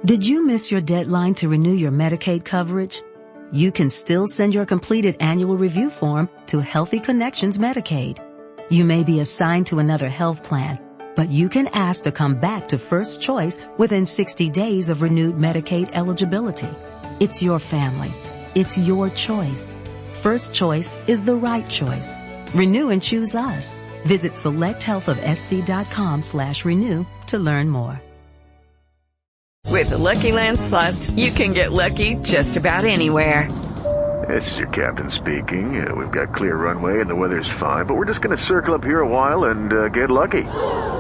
Did you miss your deadline to renew your Medicaid coverage? You can still send your completed annual review form to Healthy Connections Medicaid. You may be assigned to another health plan, but you can ask to come back to First Choice within 60 days of renewed Medicaid eligibility. It's your family. It's your choice. First Choice is the right choice. Renew and choose us. Visit selecthealthofsc.com/renew to learn more. With the Lucky Land Slots, you can get lucky just about anywhere. This is your captain speaking. We've got clear runway and the weather's fine, but we're just going to circle up here a while and get lucky.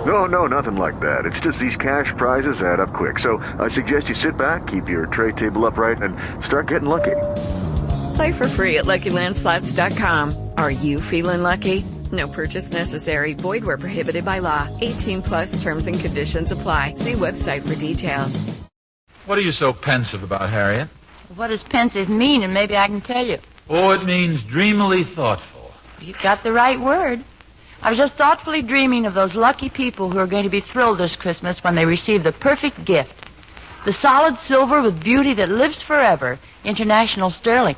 No, nothing like that. It's just these cash prizes add up quick. So I suggest you sit back, keep your tray table upright, and start getting lucky. Play for free at LuckyLandSlots.com. Are you feeling lucky? No purchase necessary. Void where prohibited by law. 18+ terms and conditions apply. See website for details. What are you so pensive about, Harriet? What does pensive mean? And maybe I can tell you. Oh, it means dreamily thoughtful. You've got the right word. I was just thoughtfully dreaming of those lucky people who are going to be thrilled this Christmas when they receive the perfect gift. The solid silver with beauty that lives forever. International Sterling.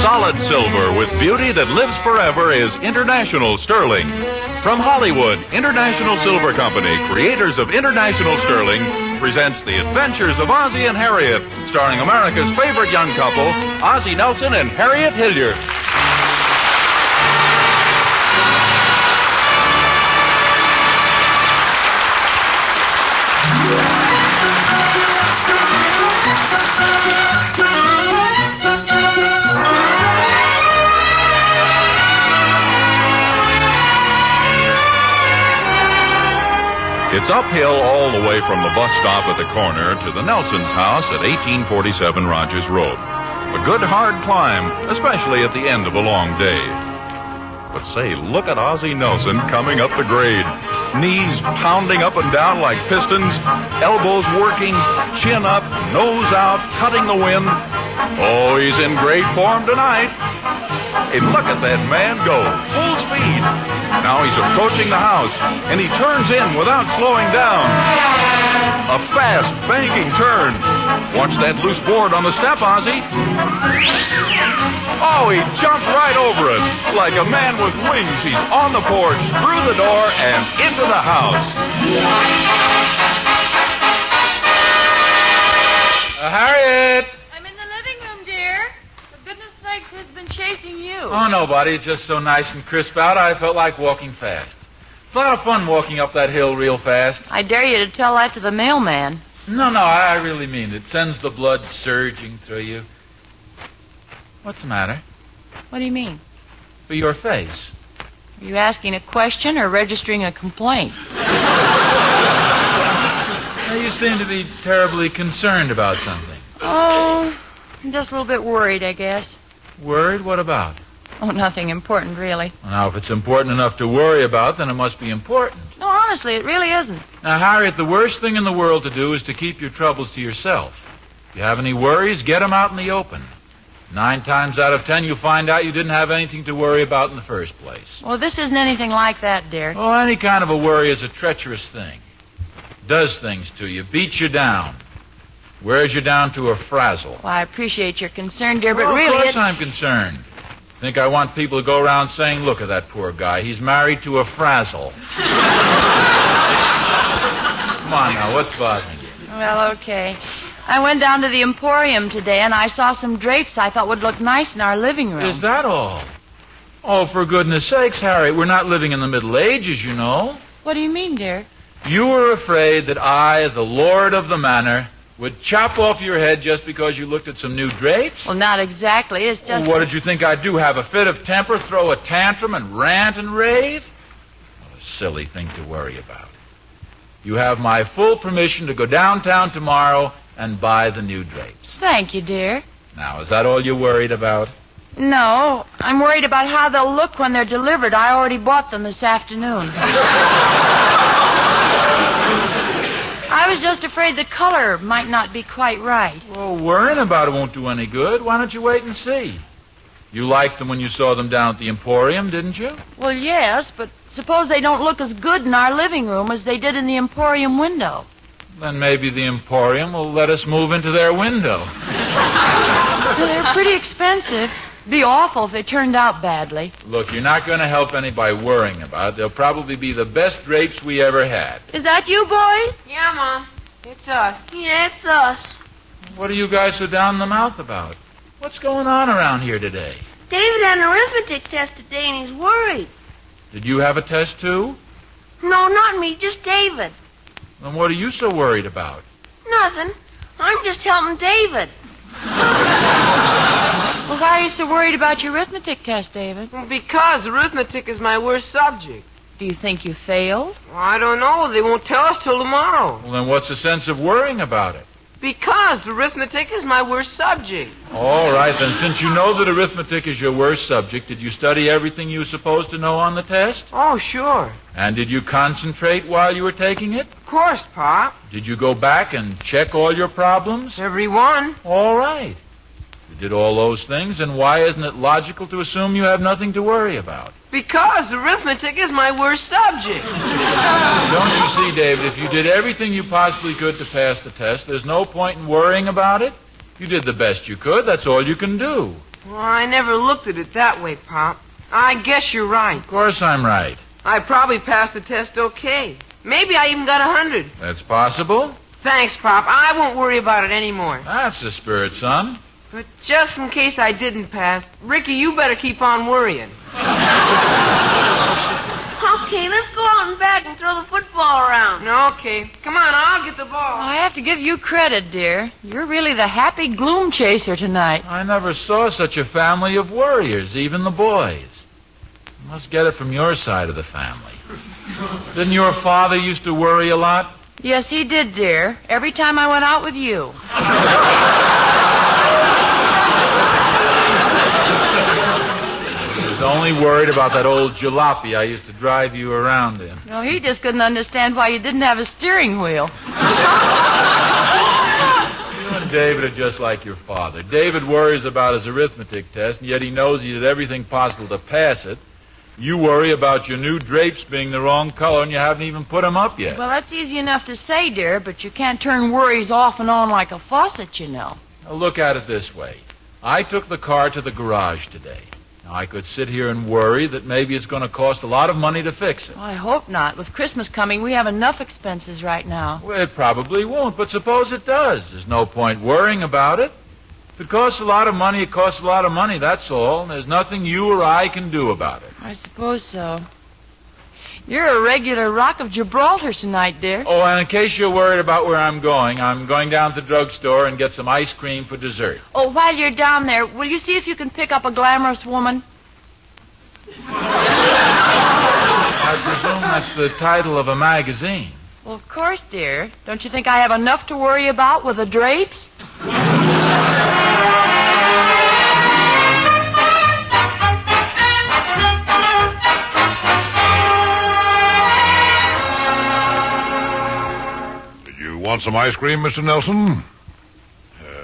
Solid silver with beauty that lives forever is International Sterling. From Hollywood, International Silver Company, creators of International Sterling, presents The Adventures of Ozzie and Harriet, starring America's favorite young couple, Ozzie Nelson and Harriet Hilliard. It's uphill all the way from the bus stop at the corner to the Nelson's house at 1847 Rogers Road. A good hard climb, especially at the end of a long day. But say, look at Ozzie Nelson coming up the grade. Knees pounding up and down like pistons, elbows working, chin up, nose out, cutting the wind. Oh, he's in great form tonight. Hey, look at that man go, full speed. Now he's approaching the house, and he turns in without slowing down. A fast, banking turn. Watch that loose board on the step, Ozzie. Oh, he jumped right over it. Like a man with wings, he's on the porch, through the door, and into the house. Harriet! I'm in the living room, dear. For goodness sakes, who's been chasing you? Oh, nobody. It's just so nice and crisp out, I felt like walking fast. It's a lot of fun walking up that hill real fast. I dare you to tell that to the mailman. No, I really mean it. It sends the blood surging through you. What's the matter? What do you mean? For your face. Are you asking a question or registering a complaint? Well, you seem to be terribly concerned about something. Oh, I'm just a little bit worried, I guess. Worried? What about? Oh, nothing important, really. Well, now, if it's important enough to worry about, then it must be important. No, honestly, it really isn't. Now, Harriet, the worst thing in the world to do is to keep your troubles to yourself. If you have any worries, get them out in the open. 9 times out of 10, you'll find out you didn't have anything to worry about in the first place. Well, this isn't anything like that, dear. Oh, any kind of a worry is a treacherous thing. Does things to you, beats you down, wears you down to a frazzle. Well, I appreciate your concern, dear, but Of really... course I'm concerned. Think I want people to go around saying, look at that poor guy, he's married to a frazzle. Come on now, what's bothering you? Well, okay. I went down to the Emporium today, and I saw some drapes I thought would look nice in our living room. Is that all? Oh, for goodness sakes, Harry, we're not living in the Middle Ages, you know. What do you mean, dear? You were afraid that I, the lord of the manor, would chop off your head just because you looked at some new drapes? Well, not exactly. It's just... Well, what did you think I'd do, have a fit of temper, throw a tantrum, and rant and rave? What a silly thing to worry about. You have my full permission to go downtown tomorrow and buy the new drapes. Thank you, dear. Now, is that all you're worried about? No, I'm worried about how they'll look when they're delivered. I already bought them this afternoon. I was just afraid the color might not be quite right. Well, worrying about it won't do any good. Why don't you wait and see? You liked them when you saw them down at the Emporium, didn't you? Well, yes, but suppose they don't look as good in our living room as they did in the Emporium window. Then maybe the Emporium will let us move into their window. They're pretty expensive. It'd be awful if they turned out badly. Look, you're not going to help any by worrying about it. They'll probably be the best drapes we ever had. Is that you, boys? Yeah, Mom. It's us. Yeah, it's us. What are you guys so down in the mouth about? What's going on around here today? David had an arithmetic test today, and he's worried. Did you have a test, too? No, not me, just David. Then what are you so worried about? Nothing. I'm just helping David. Well, why are you so worried about your arithmetic test, David? Well, because arithmetic is my worst subject. Do you think you failed? Well, I don't know. They won't tell us till tomorrow. Well, then what's the sense of worrying about it? Because arithmetic is my worst subject. All right, then, since you know that arithmetic is your worst subject, did you study everything you were supposed to know on the test? Oh, sure. And did you concentrate while you were taking it? Of course, Pop. Did you go back and check all your problems? Every one. All right. You did all those things, and why isn't it logical to assume you have nothing to worry about? Because arithmetic is my worst subject. Don't you see, David, if you did everything you possibly could to pass the test, there's no point in worrying about it. You did the best you could. That's all you can do. Well, I never looked at it that way, Pop. I guess you're right. Of course I'm right. I probably passed the test okay. Maybe I even got 100. That's possible. Thanks, Pop. I won't worry about it anymore. That's the spirit, son. But just in case I didn't pass, Ricky, you better keep on worrying. Okay, let's go out and back and throw the football around. Okay. Come on, I'll get the ball. I have to give you credit, dear. You're really the happy gloom chaser tonight. I never saw such a family of worriers, even the boys. You must get it from your side of the family. Didn't your father used to worry a lot? Yes, he did, dear. Every time I went out with you. He was only worried about that old jalopy I used to drive you around in. No, he just couldn't understand why you didn't have a steering wheel. You and David are just like your father. David worries about his arithmetic test, and yet he knows he did everything possible to pass it. You worry about your new drapes being the wrong color, and you haven't even put them up yet. Well, that's easy enough to say, dear, but you can't turn worries off and on like a faucet, you know. Now, look at it this way. I took the car to the garage today. Now, I could sit here and worry that maybe it's going to cost a lot of money to fix it. Well, I hope not. With Christmas coming, we have enough expenses right now. Well, it probably won't, but suppose it does. There's no point worrying about it. If it costs a lot of money, it costs a lot of money, that's all. And there's nothing you or I can do about it. I suppose so. You're a regular Rock of Gibraltar tonight, dear. Oh, and in case you're worried about where I'm going down to the drugstore and get some ice cream for dessert. Oh, while you're down there, will you see if you can pick up a glamorous woman? I presume that's the title of a magazine. Well, of course, dear. Don't you think I have enough to worry about with the drapes? Want some ice cream, Mr. Nelson?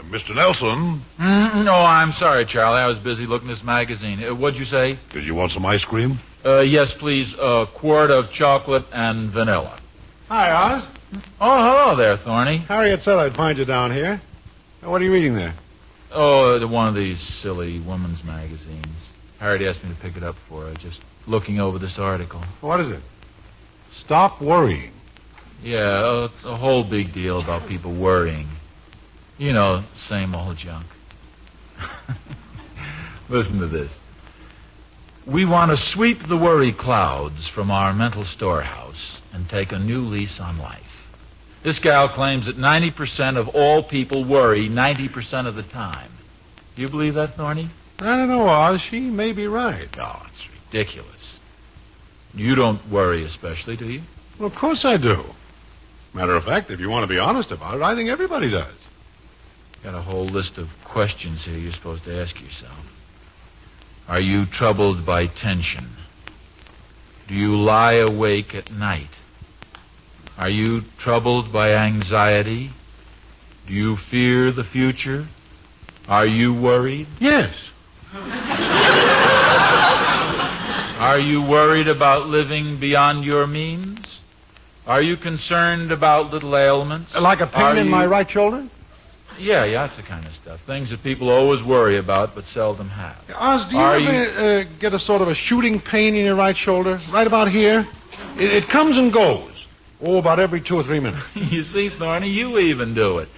Mr. Nelson? No, I'm sorry, Charlie. I was busy looking at this magazine. What'd you say? Did you want some ice cream? Yes, please. A quart of chocolate and vanilla. Hi, Oz. Oh, hello there, Thorny. Harriet said I'd find you down here. What are you reading there? Oh, one of these silly women's magazines. Harriet asked me to pick it up for her. Just looking over this article. What is it? Stop worrying. Yeah, a whole big deal about people worrying. You know, same old junk. Listen to this. We want to sweep the worry clouds from our mental storehouse and take a new lease on life. This gal claims that 90% of all people worry 90% of the time. Do you believe that, Thorny? I don't know, Oz. She may be right. Oh, it's ridiculous. You don't worry especially, do you? Well, of course I do. Matter of fact, if you want to be honest about it, I think everybody does. Got a whole list of questions here you're supposed to ask yourself. Are you troubled by tension? Do you lie awake at night? Are you troubled by anxiety? Do you fear the future? Are you worried? Yes. Are you worried about living beyond your means? Are you concerned about little ailments? Like a pain in my right shoulder? Yeah, that's the kind of stuff. Things that people always worry about but seldom have. Oz, do you ever get a sort of a shooting pain in your right shoulder? Right about here? It comes and goes. Oh, about every 2 or 3 minutes. You see, Thorny, you even do it.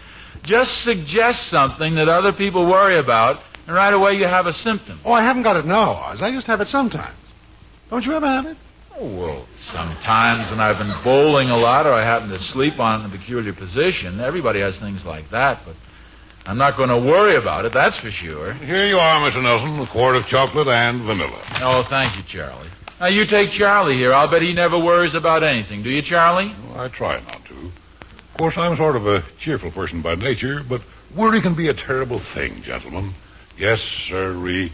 Just suggest something that other people worry about, and right away you have a symptom. Oh, I haven't got it now, Oz. I just have it sometimes. Don't you ever have it? Oh, well, sometimes when I've been bowling a lot or I happen to sleep on in a peculiar position, everybody has things like that, but I'm not going to worry about it, that's for sure. Here you are, Mr. Nelson, a quart of chocolate and vanilla. Oh, thank you, Charlie. Now, you take Charlie here. I'll bet he never worries about anything. Do you, Charlie? Well, I try not to. Of course, I'm sort of a cheerful person by nature, but worry can be a terrible thing, gentlemen. Yes, sirree.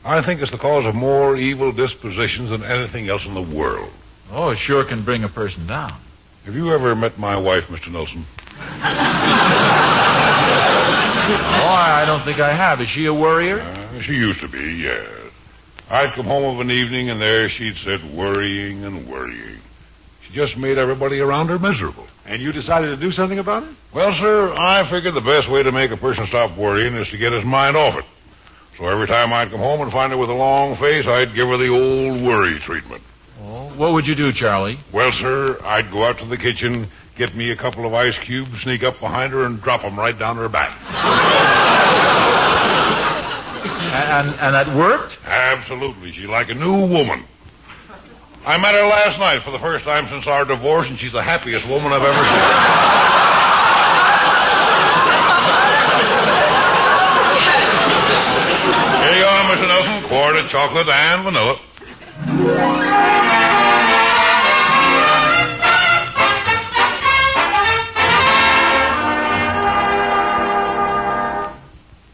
I think it's the cause of more evil dispositions than anything else in the world. Oh, it sure can bring a person down. Have you ever met my wife, Mr. Nelson? Oh, I don't think I have. Is she a worrier? She used to be, yes. I'd come home of an evening, and there she'd sit worrying and worrying. She just made everybody around her miserable. And you decided to do something about it? Well, sir, I figured the best way to make a person stop worrying is to get his mind off it. So every time I'd come home and find her with a long face, I'd give her the old worry treatment. Oh, what would you do, Charlie? Well, sir, I'd go out to the kitchen, get me a couple of ice cubes, sneak up behind her, and drop them right down her back. And that worked? Absolutely. She's like a new woman. I met her last night for the first time since our divorce, and she's the happiest woman I've ever seen. Here you are, Mr. Nelson. Quart of chocolate and vanilla.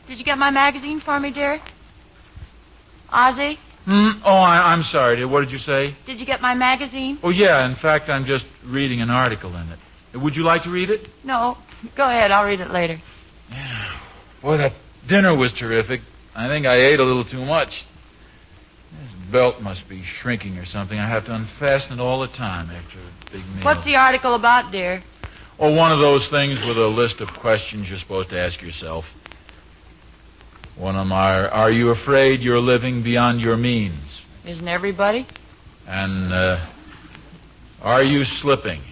Did you get my magazine for me, dear? Ozzie? Oh, I'm sorry, dear. What did you say? Did you get my magazine? Oh, yeah. In fact, I'm just reading an article in it. Would you like to read it? No. Go ahead. I'll read it later. Yeah. Boy, that dinner was terrific. I think I ate a little too much. This belt must be shrinking or something. I have to unfasten it all the time after a big meal. What's the article about, dear? Oh, one of those things with a list of questions you're supposed to ask yourself. One of them are you afraid you're living beyond your means? Isn't everybody? And, are you slipping?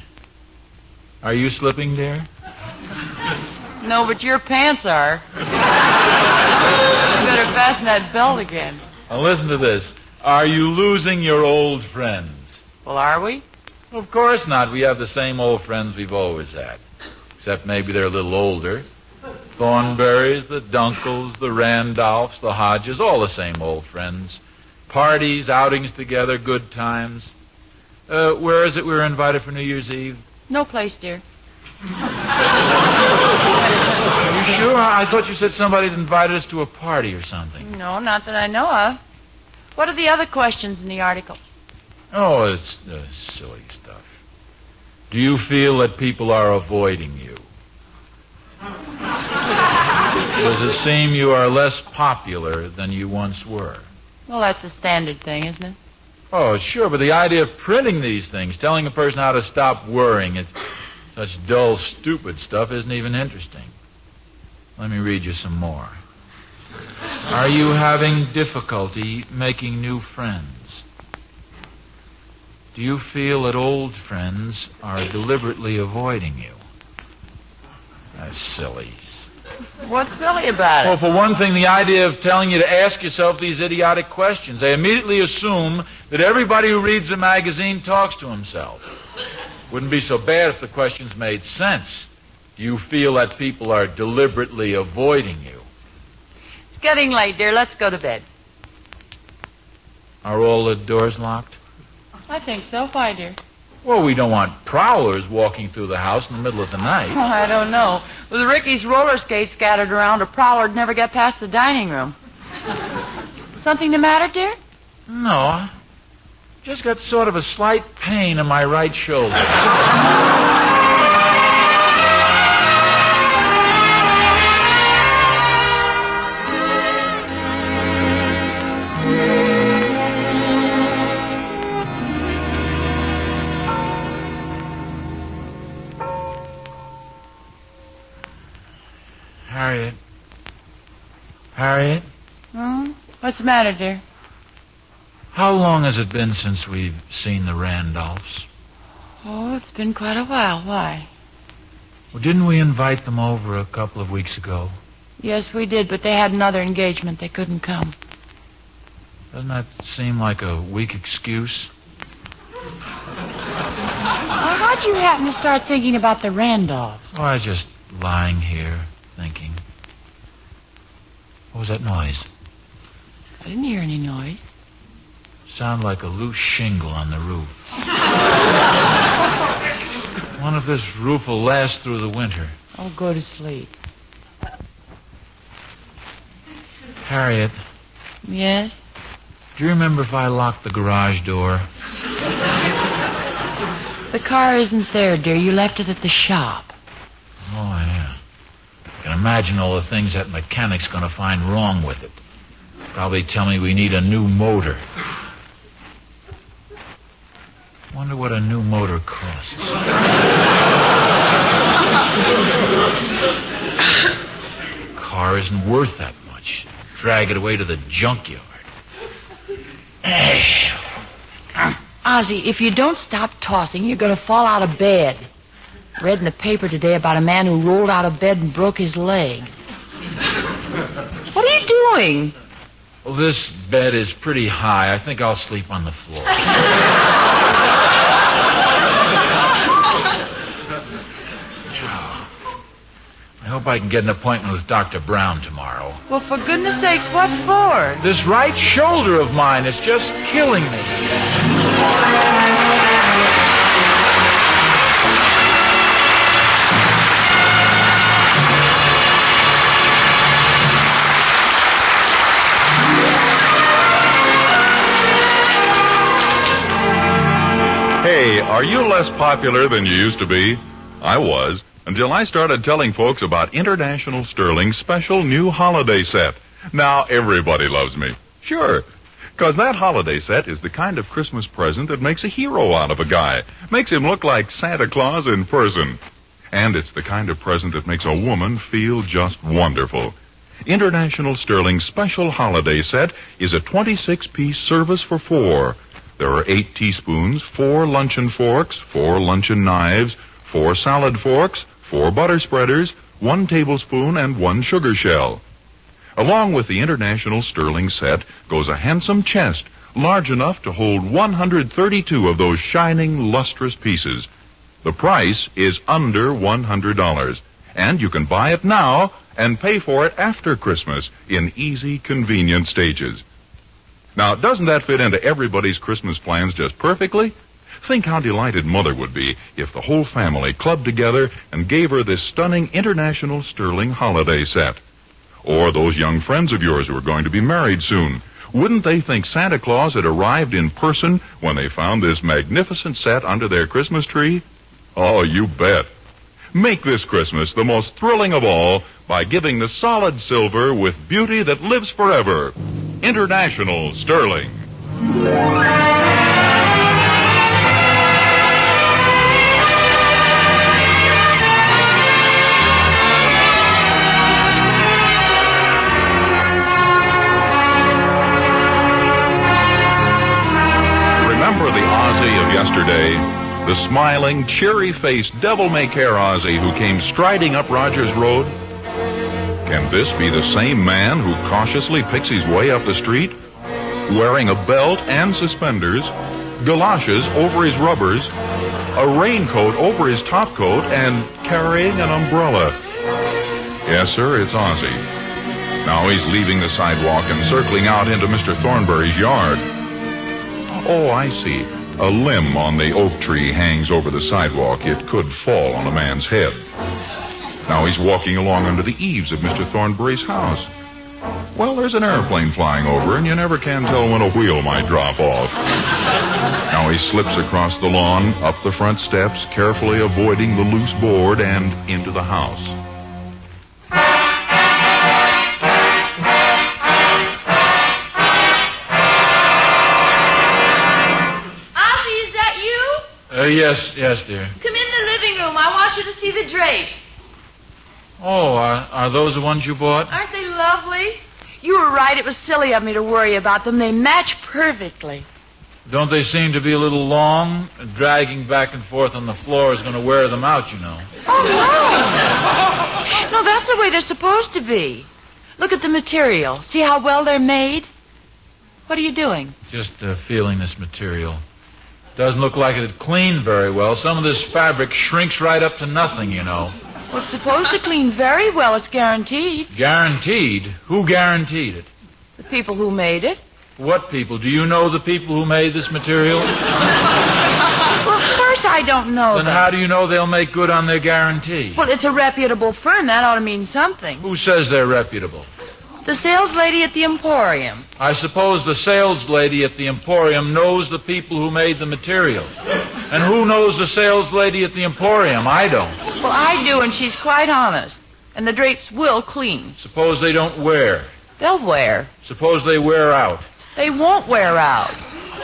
Are you slipping, dear? No, but your pants are. You better fasten that belt again. Now listen to this. Are you losing your old friends? Well, are we? Of course not. We have the same old friends we've always had. Except maybe they're a little older. Thornberrys, the Dunkles, the Randolphs, the Hodges, all the same old friends. Parties, outings together, good times. Where is it we were invited for New Year's Eve? No place, dear. Are you sure? I thought you said somebody had invited us to a party or something. No, not that I know of. What are the other questions in the article? Oh, it's silly stuff. Do you feel that people are avoiding you? Does it seem you are less popular than you once were? Well, that's a standard thing, isn't it? Oh, sure, but the idea of printing these things, telling a person how to stop worrying, it's such dull, stupid stuff isn't even interesting. Let me read you some more. Are you having difficulty making new friends? Do you feel that old friends are deliberately avoiding you? That's silly. What's silly about it? Well, for one thing, the idea of telling you to ask yourself these idiotic questions. They immediately assume that everybody who reads a magazine talks to himself. Wouldn't be so bad if the questions made sense. Do you feel that people are deliberately avoiding you? It's getting late, dear. Let's go to bed. Are all the doors locked? I think so. Why, dear? Well, we don't want prowlers walking through the house in the middle of the night. Oh, I don't know. With Ricky's roller skates scattered around, a prowler'd never get past the dining room. Something the matter, dear? No, I just got sort of a slight pain in my right shoulder. Harriet? What's the matter, dear? How long has it been since we've seen the Randolphs? Oh, it's been quite a while. Why? Well, didn't we invite them over a couple of weeks ago? Yes, we did, but they had another engagement. They couldn't come. Doesn't that seem like a weak excuse? How'd you happen to start thinking about the Randolphs? Oh, I was just lying here, thinking. What was that noise? I didn't hear any noise. Sounded like a loose shingle on the roof. Wonder if this roof will last through the winter. Oh, go to sleep. Harriet. Yes? Do you remember if I locked the garage door? The car isn't there, dear. You left it at the shop. Oh, yeah. I can imagine all the things that mechanic's going to find wrong with it. Probably tell me we need a new motor. Wonder what a new motor costs. Car isn't worth that much. Drag it away to the junkyard. Ozzie, if you don't stop tossing, you're going to fall out of bed. Read in the paper today about a man who rolled out of bed and broke his leg. What are you doing? Well, this bed is pretty high. I think I'll sleep on the floor. I hope I can get an appointment with Dr. Brown tomorrow. Well, for goodness sakes, what for? This right shoulder of mine is just killing me. Hey, are you less popular than you used to be? I was, until I started telling folks about International Sterling's special new holiday set. Now everybody loves me. Sure, because that holiday set is the kind of Christmas present that makes a hero out of a guy, makes him look like Santa Claus in person. And it's the kind of present that makes a woman feel just wonderful. International Sterling's special holiday set is a 26-piece service for 4. There are 8 teaspoons, 4 luncheon forks, 4 luncheon knives, 4 salad forks, 4 butter spreaders, 1 tablespoon, and 1 sugar shell. Along with the International Sterling set goes a handsome chest, large enough to hold 132 of those shining, lustrous pieces. The price is under $100, and you can buy it now and pay for it after Christmas in easy, convenient stages. Now, doesn't that fit into everybody's Christmas plans just perfectly? Think how delighted Mother would be if the whole family clubbed together and gave her this stunning International Sterling holiday set. Or those young friends of yours who are going to be married soon. Wouldn't they think Santa Claus had arrived in person when they found this magnificent set under their Christmas tree? Oh, you bet. Make this Christmas the most thrilling of all by giving the solid silver with beauty that lives forever. International Sterling. Remember the Ozzie of yesterday? The smiling, cheery-faced, devil-may-care Ozzie who came striding up Rogers Road? Can this be the same man who cautiously picks his way up the street, wearing a belt and suspenders, galoshes over his rubbers, a raincoat over his topcoat, and carrying an umbrella? Yes, sir, it's Ozzie. Now he's leaving the sidewalk and circling out into Mr. Thornberry's yard. Oh, I see. A limb on the oak tree hangs over the sidewalk. It could fall on a man's head. Now he's walking along under the eaves of Mr. Thornberry's house. Well, there's an airplane flying over, and you never can tell when a wheel might drop off. Now he slips across the lawn, up the front steps, carefully avoiding the loose board, and into the house. Ozzie, is that you? Yes, dear. Come in the living room. I want you to see the drapes. Oh, are those the ones you bought? Aren't they lovely? You were right. It was silly of me to worry about them. They match perfectly. Don't they seem to be a little long? Dragging back and forth on the floor is going to wear them out, you know. Oh, no. No, that's the way they're supposed to be. Look at the material. See how well they're made? What are you doing? Just feeling this material. Doesn't look like it'd clean very well. Some of this fabric shrinks right up to nothing, you know. Well, it's supposed to clean very well. It's guaranteed. Guaranteed? Who guaranteed it? The people who made it. What people? Do you know the people who made this material? Well, of course I don't know Then them. how do you know they'll make good on their guarantee? Well, it's a reputable firm. That ought to mean something. Who says they're reputable? The sales lady at the Emporium. I suppose the sales lady at the Emporium knows the people who made the material. And who knows the sales lady at the Emporium? I don't. Well, I do, and she's quite honest. And the drapes will clean. Suppose they don't wear. They'll wear. Suppose they wear out. They won't wear out.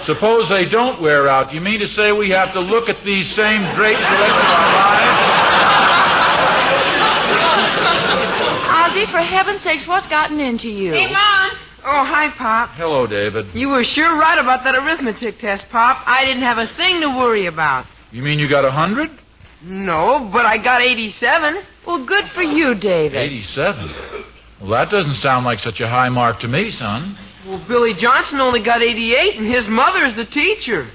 Suppose they don't wear out. You mean to say we have to look at these same drapes the rest of our lives? Ozzie, for heaven's sakes, what's gotten into you? Hey, Mom. Oh, hi, Pop. Hello, David. You were sure right about that arithmetic test, Pop. I didn't have a thing to worry about. You mean you got 100? No, but I got 87. Well, good for you, David. 87? Well, that doesn't sound like such a high mark to me, son. Well, Billy Johnson only got 88, and his mother's the teacher.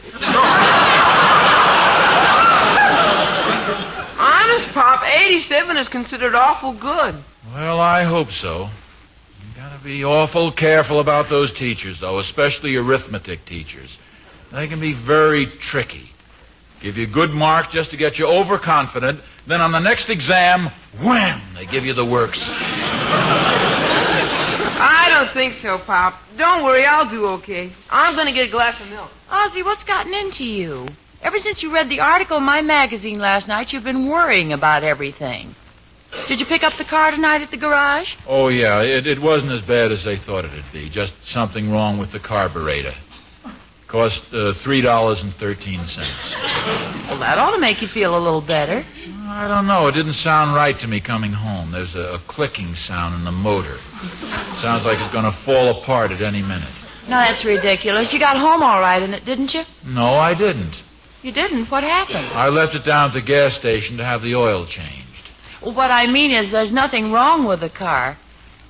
Honest, Pop, 87 is considered awful good. Well, I hope so. You gotta be awful careful about those teachers, though, especially arithmetic teachers. They can be very tricky. Give you a good mark just to get you overconfident. Then on the next exam, wham, they give you the works. I don't think so, Pop. Don't worry, I'll do okay. I'm going to get a glass of milk. Ozzie, what's gotten into you? Ever since you read the article in my magazine last night, you've been worrying about everything. Did you pick up the car tonight at the garage? Oh, yeah, it wasn't as bad as they thought it'd be. Just something wrong with the carburetor. Cost $3.13. Well, that ought to make you feel a little better. I don't know. It didn't sound right to me coming home. There's a clicking sound in the motor. Sounds like it's going to fall apart at any minute. No, that's ridiculous. You got home all right in it, didn't you? No, I didn't. You didn't? What happened? I left it down at the gas station to have the oil changed. Well, what I mean is there's nothing wrong with the car.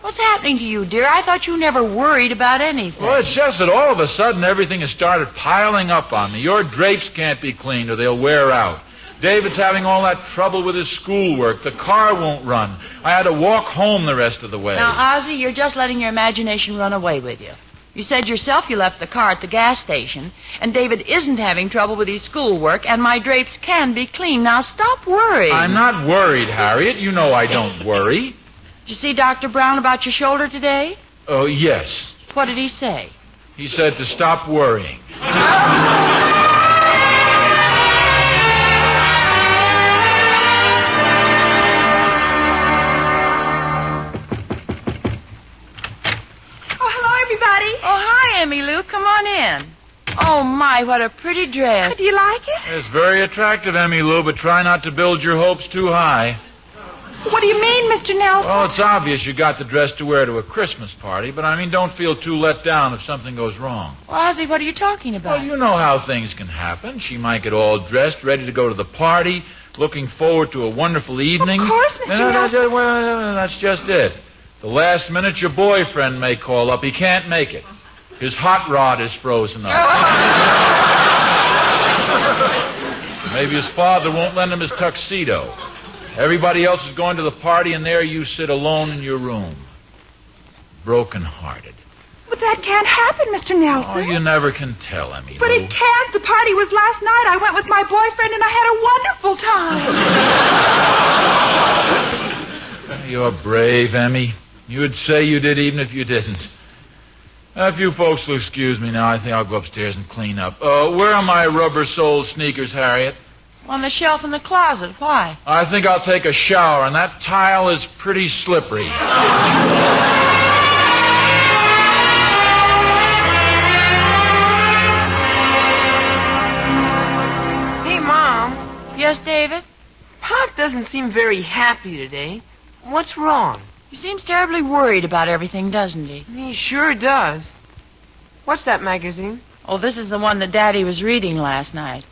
What's happening to you, dear? I thought you never worried about anything. Well, it's just that all of a sudden everything has started piling up on me. Your drapes can't be cleaned or they'll wear out. David's having all that trouble with his schoolwork. The car won't run. I had to walk home the rest of the way. Now, Ozzie, you're just letting your imagination run away with you. You said yourself you left the car at the gas station, and David isn't having trouble with his schoolwork, and my drapes can be cleaned. Now, stop worrying. I'm not worried, Harriet. You know I don't worry. Did you see Dr. Brown about your shoulder today? Oh, yes. What did he say? He said to stop worrying. Oh, hi, Emmy Lou. Come on in. Oh, my, what a pretty dress. Do you like it? It's very attractive, Emmy Lou, but try not to build your hopes too high. What do you mean, Mr. Nelson? Well, it's obvious you got the dress to wear to a Christmas party, but I mean, don't feel too let down if something goes wrong. Well, Ozzie, what are you talking about? Well, you know how things can happen. She might get all dressed, ready to go to the party, looking forward to a wonderful evening. Of course, Mr. Nelson. Well, that's just it. The last minute, your boyfriend may call up. He can't make it. His hot rod is frozen up. Maybe his father won't lend him his tuxedo. Everybody else is going to the party, and there you sit alone in your room. Broken-hearted. But that can't happen, Mr. Nelson. Oh, you never can tell, Emmy But Lou. it can't. The party was last night. I went with my boyfriend, and I had a wonderful time. You're brave, Emmy. You would say you did even if you didn't. If you folks will excuse me now, I think I'll go upstairs and clean up. Where are my rubber-soled sneakers, Harriet? On the shelf in the closet. Why? I think I'll take a shower, and that tile is pretty slippery. Hey, Mom. Yes, David? Pop doesn't seem very happy today. What's wrong? He seems terribly worried about everything, doesn't he? He sure does. What's that magazine? Oh, this is the one that Daddy was reading last night.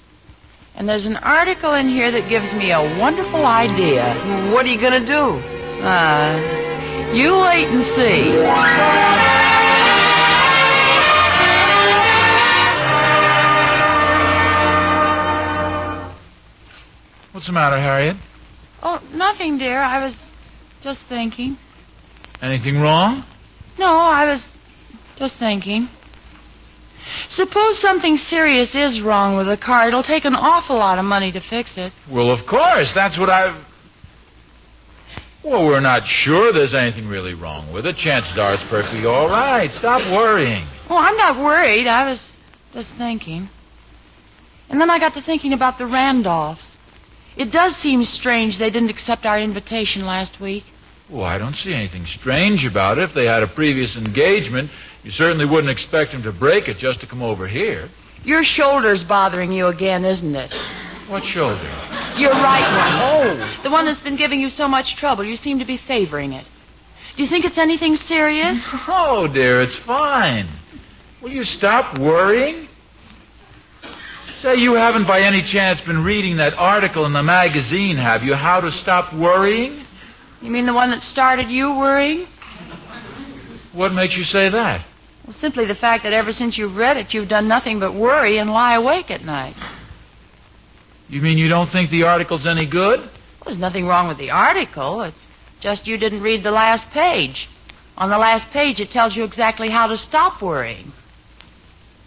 And there's an article in here that gives me a wonderful idea. What are you going to do? You wait and see. What's the matter, Harriet? Oh, nothing, dear. I was just thinking. Anything wrong? No, I was just thinking. Suppose something serious is wrong with the car. It'll take an awful lot of money to fix it. Well, of course. That's what Well, we're not sure there's anything really wrong with it. Chances are it's perfectly all right. Stop worrying. Oh, I'm not worried. I was just thinking. And then I got to thinking about the Randolphs. It does seem strange they didn't accept our invitation last week. Well, I don't see anything strange about it. If they had a previous engagement, you certainly wouldn't expect them to break it just to come over here. Your shoulder's bothering you again, isn't it? What shoulder? Your right one. Oh, the one that's been giving you so much trouble. You seem to be favoring it. Do you think it's anything serious? Oh, dear, it's fine. Will you stop worrying? Say you haven't by any chance been reading that article in the magazine, have you? How to Stop Worrying? You mean the one that started you worrying? What makes you say that? Well, simply the fact that ever since you've read it, you've done nothing but worry and lie awake at night. You mean you don't think the article's any good? Well, there's nothing wrong with the article. It's just you didn't read the last page. On the last page, it tells you exactly how to stop worrying.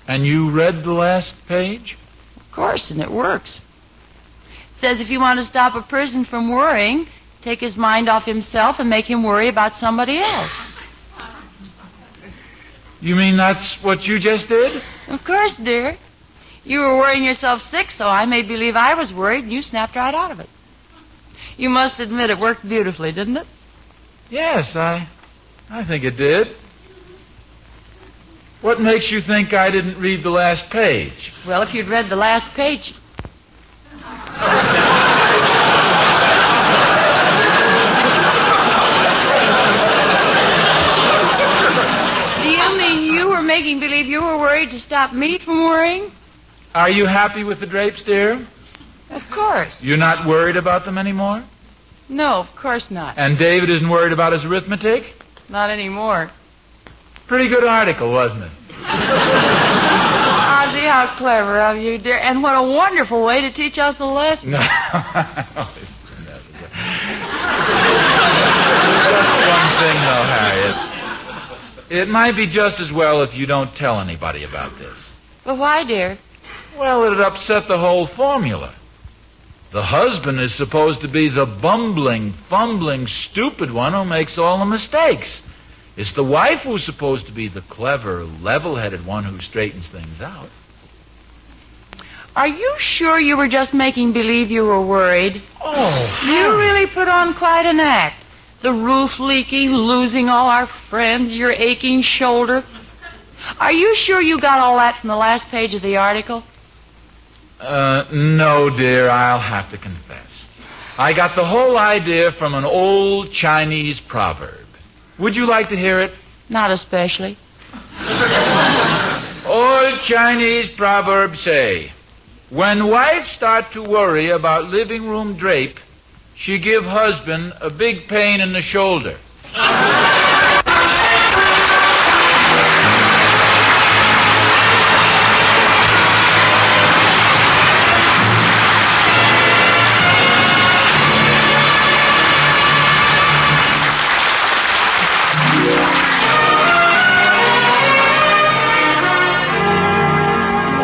And you read the last page? Of course, and it works. It says if you want to stop a person from worrying, take his mind off himself and make him worry about somebody else. You mean that's what you just did? Of course, dear. You were worrying yourself sick, so I made believe I was worried, and you snapped right out of it. You must admit it worked beautifully, didn't it? Yes, I think it did. What makes you think I didn't read the last page? Well, if you'd read the last page... Do you mean you were making believe you were worried to stop me from worrying? Are you happy with the drapes, dear? Of course. You're not worried about them anymore? No, of course not. And David isn't worried about his arithmetic? Not anymore. Pretty good article, wasn't it? Ozzie, how clever of you, dear. And what a wonderful way to teach us a lesson. No. Just one thing, though, Harriet. It might be just as well if you don't tell anybody about this. But why, dear? Well, it'd upset the whole formula. The husband is supposed to be the bumbling, fumbling, stupid one who makes all the mistakes. It's the wife who's supposed to be the clever, level-headed one who straightens things out. Are you sure you were just making believe you were worried? Oh, you really put on quite an act. The roof leaking, losing all our friends, your aching shoulder. Are you sure you got all that from the last page of the article? No, dear, I'll have to confess. I got the whole idea from an old Chinese proverb. Would you like to hear it? Not especially. Old Chinese proverbs say, when wife start to worry about living room drape, she give husband a big pain in the shoulder.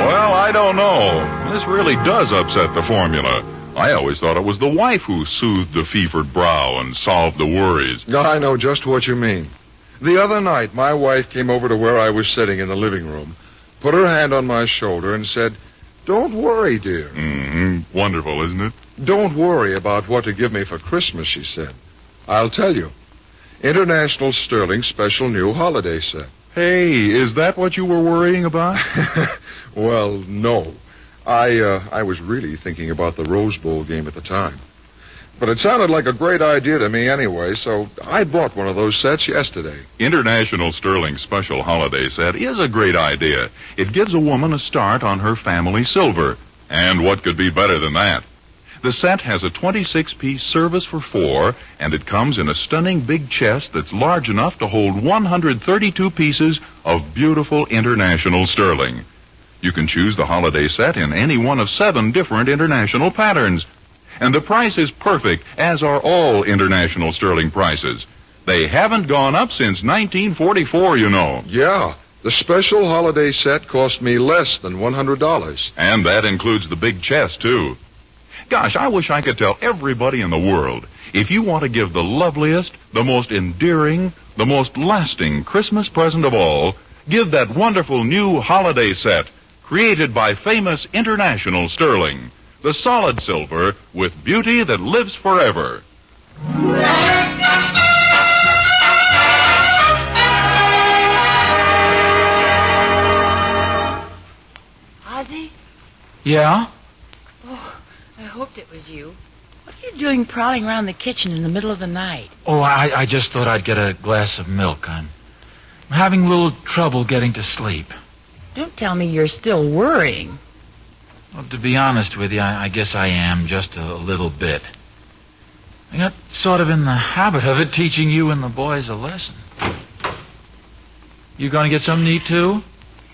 Well, I don't know. This really does upset the formula. I always thought it was the wife who soothed the fevered brow and solved the worries. I know just what you mean. The other night, my wife came over to where I was sitting in the living room, put her hand on my shoulder and said, "Don't worry, dear." Mm-hmm. Wonderful, isn't it? "Don't worry about what to give me for Christmas," she said. "I'll tell you. International Sterling Special New Holiday Set." Hey, is that what you were worrying about? Well, no. I was really thinking about the Rose Bowl game at the time. But it sounded like a great idea to me anyway, so I bought one of those sets yesterday. International Sterling Special Holiday Set is a great idea. It gives a woman a start on her family silver. And what could be better than that? The set has a 26-piece service for 4, and it comes in a stunning big chest that's large enough to hold 132 pieces of beautiful international sterling. You can choose the holiday set in any one of 7 different international patterns. And the price is perfect, as are all international sterling prices. They haven't gone up since 1944, you know. Yeah, the special holiday set cost me less than $100. And that includes the big chest, too. Gosh, I wish I could tell everybody in the world, if you want to give the loveliest, the most endearing, the most lasting Christmas present of all, give that wonderful new holiday set, created by famous international sterling, the solid silver with beauty that lives forever. Ozzie? Yeah? Oh, I hoped it was you. What are you doing prowling around the kitchen in the middle of the night? Oh, I just thought I'd get a glass of milk. I'm having a little trouble getting to sleep. Don't tell me you're still worrying. Well, to be honest with you, I guess I am, just a little bit. I got sort of in the habit of it, teaching you and the boys a lesson. You going to get something to eat, too?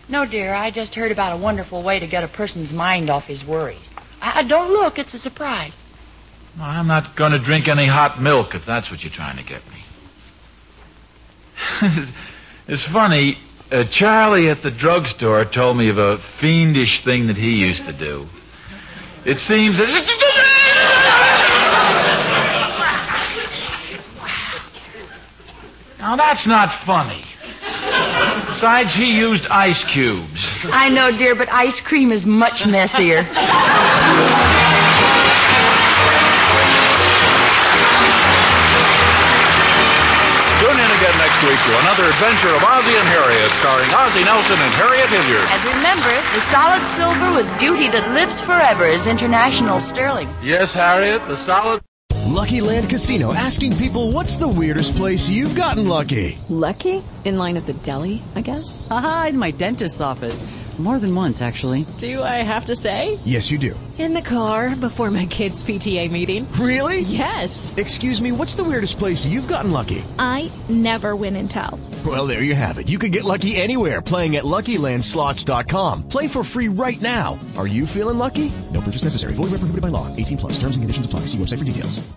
No, dear, I just heard about a wonderful way to get a person's mind off his worries. Don't look, it's a surprise. Well, I'm not going to drink any hot milk, if that's what you're trying to get me. It's funny. Charlie at the drugstore told me of a fiendish thing that he used to do. It seems that... Now, that's not funny. Besides, he used ice cubes. I know, dear, but ice cream is much messier. Tune in again next week to another adventure of Ozzie and Harriet, starring Ozzie Nelson and Harriet Hilliard. And remember, the solid silver with beauty that lives forever is international sterling. Yes, Harriet, the solid... Lucky Land Casino, asking people, what's the weirdest place you've gotten lucky? Lucky? In line at the deli, I guess? Aha, in my dentist's office. More than once, actually. Do I have to say? Yes, you do. In the car before my kids' PTA meeting. Really? Yes. Excuse me, what's the weirdest place you've gotten lucky? I never win and tell. Well, there you have it. You can get lucky anywhere, playing at LuckyLandSlots.com. Play for free right now. Are you feeling lucky? No purchase necessary. Void where prohibited by law. 18+. Terms and conditions apply. See website for details.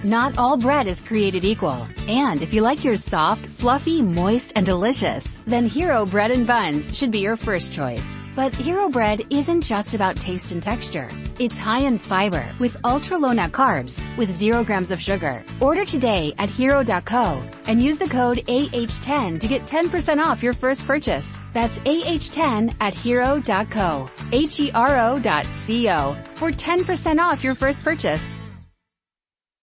Not all bread is created equal. And if you like yours soft, fluffy, moist, and delicious, then Hero Bread and Buns should be your first choice. But Hero Bread isn't just about taste and texture. It's high in fiber with ultra-low net carbs with 0 grams of sugar. Order today at hero.co and use the code AH10 to get 10% off your first purchase. That's AH10 at hero.co. HERO.co for 10% off your first purchase.